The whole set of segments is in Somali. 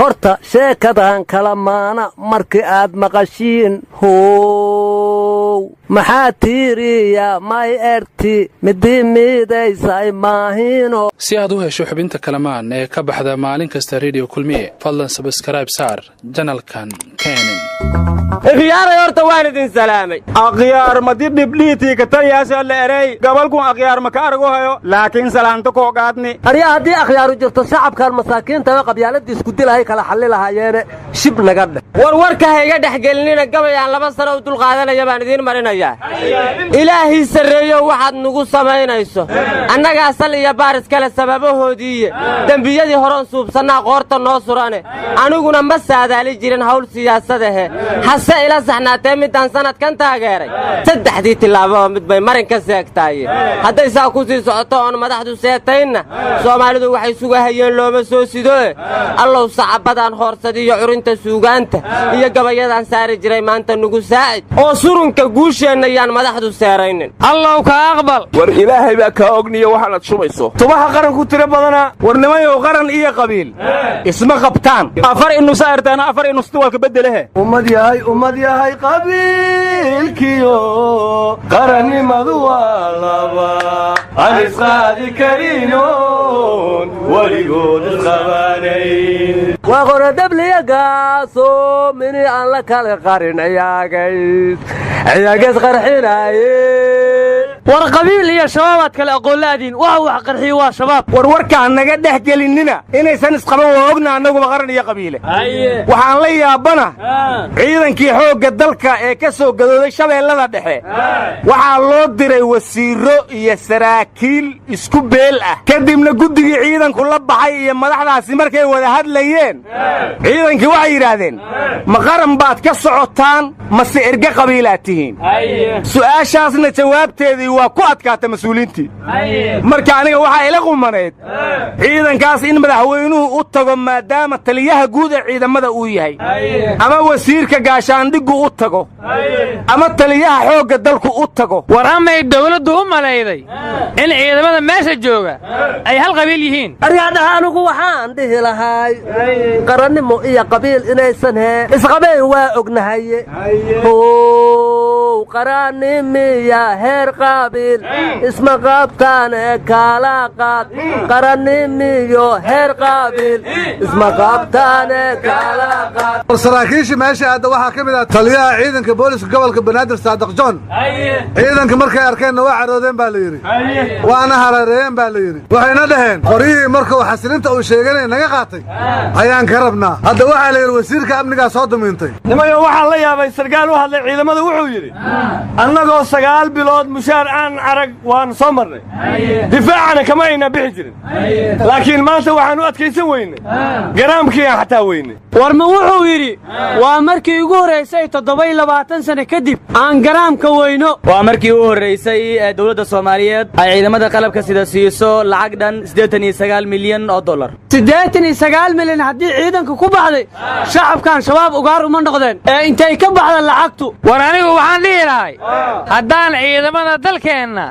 horta sheekadan kala maana markii aad maqashiin how maxaa tiiriya may erti midii miidaysay maahino si aad u hesho xubinta kalamaan ee ka baxda maalin kasta radio kulmiye fadlan subscribe saar janalkan keenin khiyaaray horta waan idin salaamay akhyaar madi dhibdhiitii ka taliyaasha la eray gobolku akhyaar ma ka argo hayo laakiin salaanta koo qaadni ariya haddii akhyaaru jirto shacabkan masaakiinta qabyaaladii isku dilahay kala xalli lahaayeen shib naga dheh warwarka hayga dhexgelinina gabayaan 2 sano u dul qaadanaya baan idin marinayaa ilaahi sareeyo waxaad nagu samaynayso annaga asal iyo baaris kala sababahoodii dambiyadii horan suubsanaa qoorta noo surane aniguna ma saadaali jirin hawl siyaasadahe hase ila saxnaatay midaan sanadkan taageeray saddexdii tilaabo mid bay marin ka seegtay hadday saa ku sii socoto on madaxdu seetayna Soomaalidu waxay sugahayeen looma soo sido allow sacabadan hoorsad iyo curinta suugaanta iyo gabayadan saari jiray maanta nugu saacid oo surunka guusheena yaan madaxdu saaraynin allow ka aqbal war ilaahay baa ka ogniyo waxaad sumayso tubaha qaran ku tira badana warnimayo qaran iyo qabiil isma qabtaan afar inu saartaan afar inu stuwalka bedelahe ummad yahay qabiilkiyo qarannimadu waa laba aan isqaadi karinoon weligood isqabanayn waa qoradabliya gaaso mini aan la kala qarin ayaagays qarxinaaye war qabiil iyo shabaabad kala aqoonlaadiin wax qarxiyo waa shabaab warwarkaan naga dhex gelinina inaysan isqaban waa ogna annaguba qaran iyo qabiile waxaan la yaabana ciidankii xoogga dalka ee ka soo gadooday shabeellada dhexe waxaa loo diray wasiiro iyo saraakiil isku beel ah kadibna guddigii ciidanku la baxay iyo madaxdaasi markay wada hadlayeen ciidankii waxay yidhaahdeen ma qaran baad ka socotaan mase erge qabiilaad tihiin su'aashaasna jawaabteedii waa ku adkaata mas-uuliintii marka aniga waxaa ila qumanayd ciidankaas in madaxweynuhu u tago maadaama taliyaha guud ee ciidamada uu yahay ama wasiirka gaashaandhigu u tago ama taliyaha xoogga dalku u tago war amay dawladdu u malayday in ciidamada meesha jooga ay hal qabiil yihiin aryaadhaha anigu waxaan dhihi lahay qarannimo iyo qabiil inaysan isqabeen waa ognahaye qarannimiya heer qabiil isma qabtaane kala qaad qarannimiyo heer qabiil isma qabtaane kala qaad saraakiisha meesha aad waxa kamid ah taliyaha ciidanka booliska gobolka Banaadir Saadiq John ciidanka markay arkeen waa caroodeen baa la yiri waana hareereen baa la yiri waxayna dhaheen qoriyii markuu xasilinta uu sheeganay naga qaatay ayaan ka rabnaa hadda waxa la yiri wasiirka amniga soo dumeentay nimayo waxa la yaabay sargaal u hadlay ciidamada wuxuu yiri annagoo 9 bilood mushaar aan arag waan soo marnay difaacana kama ayna bixi jirin laakiin maanta waxaan u adkaysan weynay garaamkii xataa weynay warma wuxuu yiri waa markii ugu horeysay 27 sano kadib aan garaamka weyno waa markii ugu horeysay dawladda Soomaaliyeed ay ciidamada qalabka sida siiso lacag dhan 89 milyan oo dollar 89 milyan haddii ciidanka ku baxday shacabkan shabaab ugaar uma noqdeen intay ka baxda lacagtu war anigu waxaan dhihi lahay haddaan ciidamada dalkeenna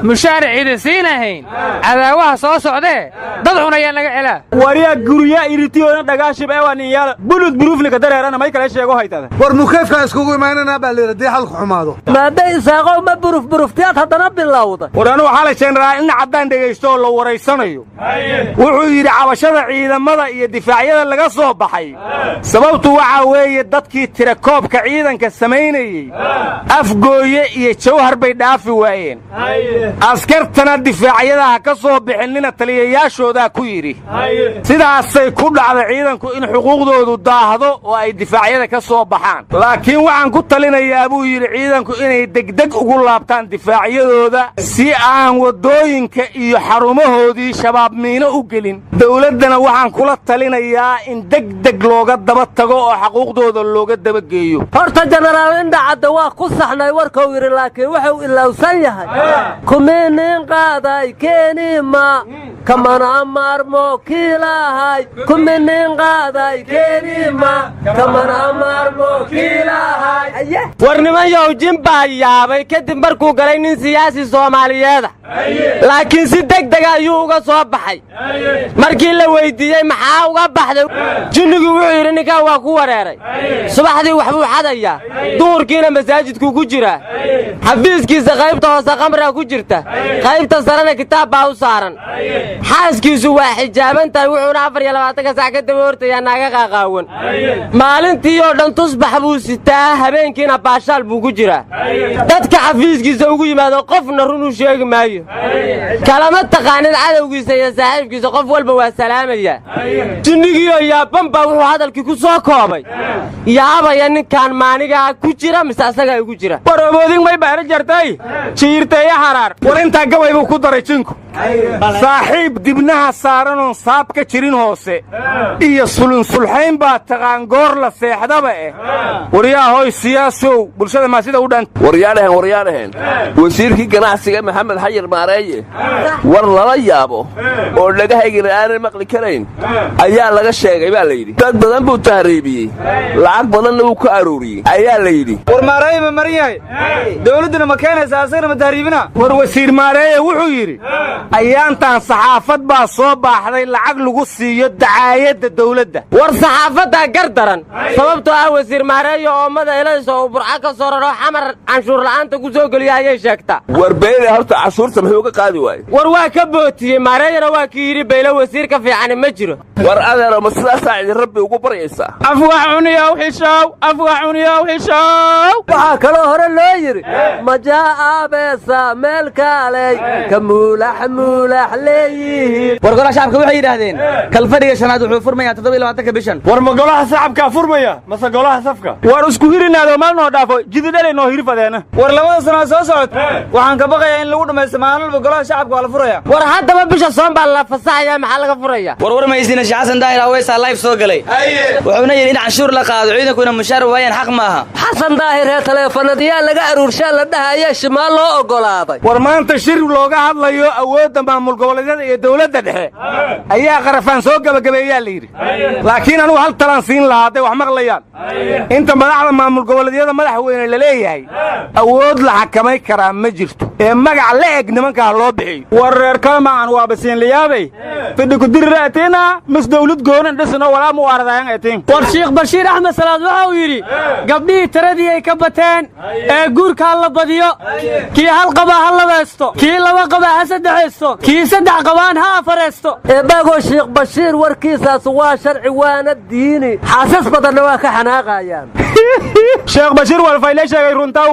mushaar ciidan siinahayn cadaawaha soo socdee dad xunaya naga celaa wariya guriya iritiyoona dhagaashib eewaniyaal bulud buruuflika dareerana may kala sheego haytada war mukeefka iskugu imaanana baa leeyahay xalku xumaado maaday isaaqo ma buruftiyaad haddana bilowda waranu waxa la sheegay in cadaan dhageysto oo la wareysanayo wuxuu yiri cabashada ciidamada iyo difaacyada laga soo baxay sababtu waxa weeye dadkii tira koobka ciidanka sameynayay afgooye iyo jawhar bay dhaafi waayeen askartana difaacyada ka soo bixinina taliyayaashooda ku yiri sidaasay ku dhacday ciidanku in xuquuqdoodu daahdo oo ay difaacyada ka soo baxaan laakiin waxaan ku talinayaa buu yiri ciidanku inay degdeg ugu laabtaan difaacyadooda si aan wadooyinka iyo xarumahoodii shabaab miino u gelin dawladana waxaan kula talinayaa in degdeg looga daba tago oo xuquuqdooda looga daba geeyo horta jenaraal indhacada waa ku saxnay warkuu yiri laakiin wuxuu ilowsan yahay kuminin qaaday keenima kamana amarmo kiilahay kuminin qaaday keenima kamana amarmo kiilahay warniman yow jin baa yaabay kadib markuu galay nin siyaasi Soomaaliyeed laakiin si degdeg ayuu uga soo baxay markii la weydiiyey maxaa uga baxday jinnigu wuxuu yidhi ninkan waa ku wareeray subaxdii waxbuu xadayaa duhurkiina masaajidkuu ku jiraa xafiiskiisa qaybta hoose khamraa ku jirta qaybta sarena kitaab baa u saaran xaaskiisu waa xijaaban tahay wuxuuna 24 saac ka daba hortayaa naaga qaaqaawan maalintii oo dhan tusbax buu sitaa habeenkiina baashaal buu ku jiraa dadka xafiiskiisa ugu yimaado qofna run u sheegi maayo kalama taqaanin cadowgiisa iyo saaxiibkiisa qof walba waa salaamaya jinnigiioo yaaban baa wuxuu hadalkii ku soo koobay yaabaya ninkaan maanigaa ku jira mise asagaa igu jira war oboodin may baari jartay jiirtaya xaraar war intaa gabay buu ku daray jinku saaxiib dibnaha saaranoon saab ka jirin hoose iyo sulunsulxayn baa taqaan goor la seexdaba waryaahoy siyaasow bulshada maa sida u dhan waryaadhahen wasiirkii ganacsiga maxamed xayir maareeye war lala yaabo oo dhagahaygana aanan maqli karayn ayaa laga sheegay baa layidhi dad badan buu tahriibiyey lacag badanna wuu ka arooriyey ayaa la yidhi war maareeye ma marin yahay dawladduna ma keenaysa asagana ma tahriibina war wasiir maareeye wuxuu yidhi ayaantan saxaafad baa soo baaxday lacag lagu siiyo dacaayadda dawladda war saxaafaddaa gar daran sababtoo ah wasiir maareeyo oomada elayso uu burca ka soo raro xamar canshuur la'aanta ku soo geliya ayay sheegtaa war beyle horta cashuurta muxuu ka qaadi waaye war waa ka bootiyey maareeyana waa kii yidhi beyle wasiir ka fiicani ma jiro war adeero ma sidaasaa idin rabbi ugu baryaysaa afwax cuniyow xishow afwax cuniyow xishow waxaa kaloo hore loo yidhi majaabeesa meel kaaley ka muulax leeyihiin war golaha shacabka waxay yidhaahdeen kalfadhiga shanaad wuxuu furmayaa 27 bishan war ma golaha shacabkaa furmaya mase golaha safka war isku hirinaado mal noo dhaafo jididhalay noo hirfadeena war labada sanaa soo socod waxaan ka baqayaa in lagu dhammaysto maalin walba golaha shacabka waa la furaya war haddaba bisha soon baa la fasaxayaa maxaa laga furaya war maysiina sheekh xasan daahir aweysa live soo galay wuxuuna yidhi in canshuur la qaado ciidankuna mushaar waayaan xaq maaha xasan daahir ee taleefanadiyaa laga aruurshaa la dhahaya shimaal loo ogolaaday war maanta shir looga hadlayo awoodda maamul goboleedyada iyo dawladda dhexe ayaa qarafaan soo gabagabeeyaa la yidhi laakiin anugu hal talaan siin lahaa hadday wax maqlayaan inta madaxda maamul goboleedyada madaxweyne la leeyahay awood la xakamay karaa ma jirto ee magac la eg nimankaa loo bixiyo war reer kalmaan waa basiinlayaabay fidhi ku diriraateena mas dawlad goonan dhisno walaa mu ardayan eetiin war sheekh bashiir axmed salaad waxa uu yidhi gabdhihii tiradii ay ka bateen ee guurkaa la badiyo kii hal qabaa ha labaysto kii laba qabaa ha saddexaysto kii saddex qabaan ha afaraysto eebagoo sheekh bashiir warkiisaas waa sharci waana diini xaasas badanna waa ka xanaaqayaan sheekh bashiir walfayle sheegay runtaw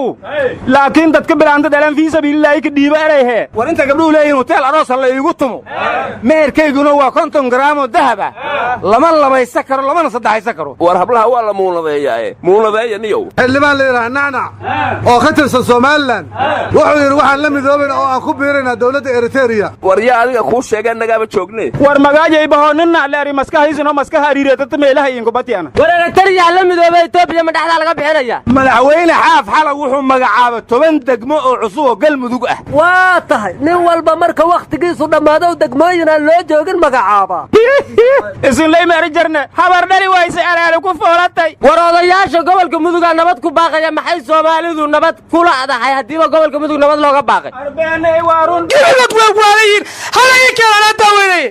laakiin dadka bilaanta dhalan fii sabiilillaahi ka dhiiba erayhe war inta gabdhuhu leeyihin hoteel aroosa la iigu tumo meherkayguna waa 50 garaam oo dahab ah lama labaysa karo lamana saddexaysa karo war hablaha waa la muunadeeyaae muunadeeya niyow xildhibaan la yidhaha nacnac oo ka tirsan somalilan wuxuu yidhi waxaan la midoobayna oo aan ku biiraynaa dawladda eritereya war yaa adiga kuu sheegeen nagaaba joogne war magaajaybaho ninna leeri maskahaysino maskaha hariireetata meelaha iinkubatiana war eritereya la midoobay etoobiya ma dhexdaa laga bixinaya madaxweyne xaaf xala wuxuu magacaabay 10 degmo oo cusub oo galmudug ah waa tahay nin walba marka wakhtigiisu dhammaado degmooyin aan loo joogin magacaaba isinlay maari jarne habar dhali wayse alaale ku foolatay war odayaasha gobolka mudugaa nabad ku baaqaya maxay soomaalidu nabad kula adahay haddiiba gobolka mudug nabad looga baaqay arbeenay waarun dibad waa waalayin halay kala daawinay